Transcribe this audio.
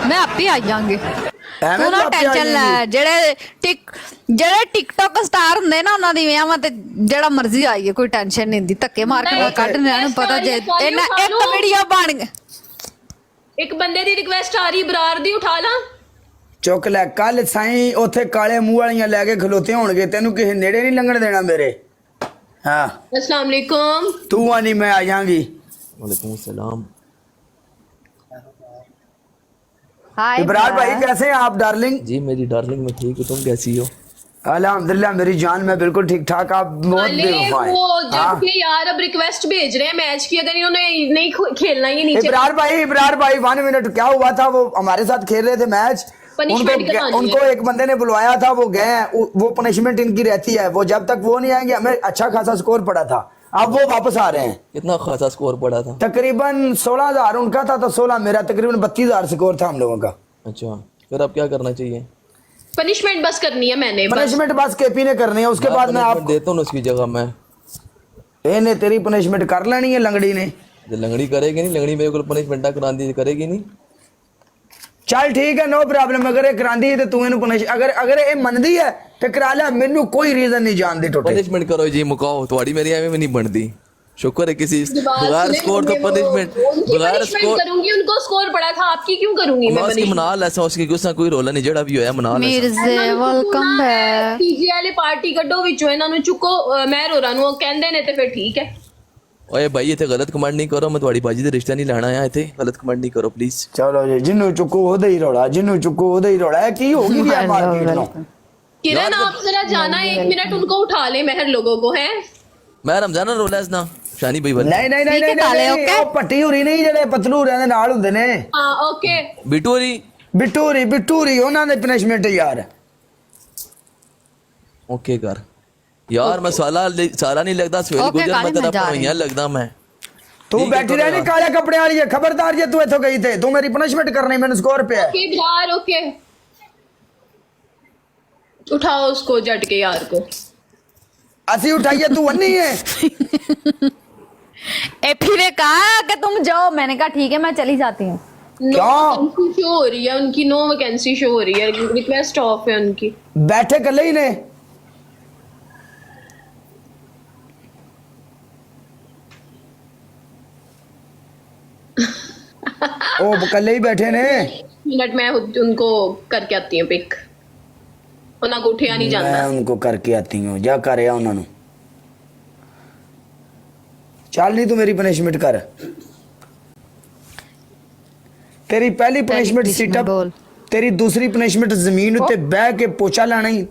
मैं आप ही आ जाऊंगी ਐਵੇਂ ਤੂੰ ਨਾ ਤੂੰ ਆਪੇ ਆ ਟੈਨਸ਼ਨ ਲੈ ਜਾਏਂਗੀ। ਜਿਹੜੇ ਟਿਕਟੌਕ ਸਟਾਰ ਹੁੰਦੇ ਨਾ ਉਹਨਾਂ ਦੀ ਵਿਆਹਾਂ ਤੇ ਜਿਹੜਾ ਮਰਜ਼ੀ ਆਈਏ ਕੋਈ ਟੈਨਸ਼ਨ ਨਹੀਂ ਹੁੰਦੀ ਧੱਕੇ ਮਾਰ ਕੇ ਨਹੀਂ, ਕੱਢ ਲੈਣ ਨੂੰ ਪਤਾ ਜੇ ਇਹਨਾਂ ਇੱਕ ਵੀਡੀਓ ਬਣ ਗਈ ਇੱਕ ਬੰਦੇ ਦੀ ਰਿਕੁਐਸਟ ਆ ਰਹੀ ਬਰਾਰ ਦੀ ਉਠਾ ਲਾਂ ਚੁੱਕ ਲੈ ਕੱਲ ਸਾਈਂ ਉੱਥੇ ਕਾਲੇ ਮੂੰਹ ਵਾਲੀਆਂ ਲੈ ਕੇ ਖਲੋਤੇ ਹੋਣਗੇ ਤੈਨੂੰ ਕਿਸੇ ਨੇੜੇ ਨਹੀਂ ਲੰਘਣ ਦੇਣਾ ਮੇਰੇ ਹਾਂ अस्सलाम वालेकुम ਤੂੰ ਆਨੀ ਮੈਂ ਆ ਜਾਾਂਗੀ वालेकुम सलाम। हाय इब्रार भाई कैसे हैं आप डार्लिंग? जी मेरी डार्लिंग मैं ठीक हूँ, तुम कैसी हो? अल्हम्दुलिल्लाह मेरी जान मैं बिल्कुल ठीक ठाक। आप बहुत बेवफा हैं। वो हाँ। जब के यार अब रिक्वेस्ट भेज रहे हैं मैच की, अगर इन्होंने नहीं खेलना ये नीचे इब्रार भाई 1 मिनट क्या हुआ था? वो हमारे साथ खेल रहे थे मैच, Punishment करानी है। उनको एक बंदे ने बुलवाया था, वो गए हैं, वो पनिशमेंट इनकी रहती है, वो जब तक वो नहीं आएंगे हमें अच्छा खासा स्कोर पड़ा था, अब वो वापस आ रहे हैं। कितना खासा स्कोर पड़ा था? तकरीबन 16,000 उनका था तो 16 मेरा, तकरीबन 32,000 स्कोर था हम लोगों का। अच्छा फिर अब क्या करना चाहिए? पनिशमेंट बस करनी है मैंने, पनिशमेंट बस केपी ने करनी है, उसके बाद मैं punishment आपको देता हूँ उसकी जगह मैं। इन्हें तेरी पनिशमेंट कर लेनी है लंगड़ी ने। जो लंगड़ी करेगी नहीं, लंगड़ी मेरे को पनिशमेंट करांदी करेगी नहीं। चल ठीक है नो प्रॉब्लम, अगर ये करांदी है तो तू इन्हें पनिश अगर ये मनदी है तो करा ले, मैनू कोई रीजन नहीं जानती टोटे। पनिशमेंट करो जी, मुकाओ थोड़ी मेरी एवं में नहीं बनती। शुक्र है किसी बगैर स्कोर तो पनिशमेंट बगैर स्कोर करूंगी, उनको स्कोर पड़ा था, आपकी क्यों करूंगी मैं? उसकी मना लैसा, उसकी गुस्सा कोई रोला नहीं, जड़ा भी होया मना लैसा। मिर्जे वेलकम बैक पीजी वाले पार्टी कड्डो विचों इन्हां नूं चुको, मैं रोरा नूं कहंदे ने ते फिर ठीक है। ओए भाई इतने गलत कमेंट नहीं करो, मैं थोड़ी बाजी दे रिश्ता नहीं लेना आया इतने गलत कमेंट नहीं करो प्लीज। चलो जी, जिन्नू चुको ओदे ही रोड़ा, जिन्नू चुको ओदे ही रोड़ा है की होगी भी मार्केट नो। किरण आप जरा जाना 1 मिनट, उनको उठा ले मेहर लोगों को है। मैं रमजान रोला इस ना शानी भाई वाले नहीं नहीं नहीं ठीक है, ताले, नहीं ओके? ਉਹ ਪੱਟੀ ਹੋਰੀ ਨਹੀਂ ਜਿਹੜੇ ਪਤਲੂ ਹੋਰਿਆਂ ਦੇ ਨਾਲ ਹੁੰਦੇ ਨੇ, हाँ ओके बिटोरी ਬਿੱਟੂਰੀ ਉਹਨਾਂ ਦੇ ਪਨਿਸ਼ਮੈਂਟ ਯਾਰ। ओके कर यार, मैं साला नहीं लगता सवेल ओके, गुजर, काली मैं तेरा मैं जा रही भैया लगदा मैं। तू ठीक है, बैठी रहनी काले कपड़े वाली है, खबरदार जे तू इथों गई थे, तू मेरी पनिशमेंट करनी, मैंने स्कोर पे है। ओके यार ओके, उठाओ उसको जट के यार को। ਅਸੀਂ उठाइए तू वन्नी है। एफी ने कहा कि तुम जाओ, मैंने कहा ठीक है मैं चली जाती हूँ। नो क्या? वैकेंसी शो हो रही है उनकी, नो वैकेंसी शो हो रही है, रिक्वेस्ट ऑफ है उनकी। बैठे कल ही ने ओ कल ही बैठे ने। मिनट मैं उनको करके आती हूँ पिक, उन्हें को उठिया नहीं मैं जाता। उनको करके आती हूँ, जा कर आ उन्होंने। चल नहीं तू मेरी पनिशमेंट कर, तेरी पहली पनिशमेंट किस्मत सीटअप, बोल। तेरी दूसरी पनिशमेंट जमीन उत्ते बह के पोचा लाना ही।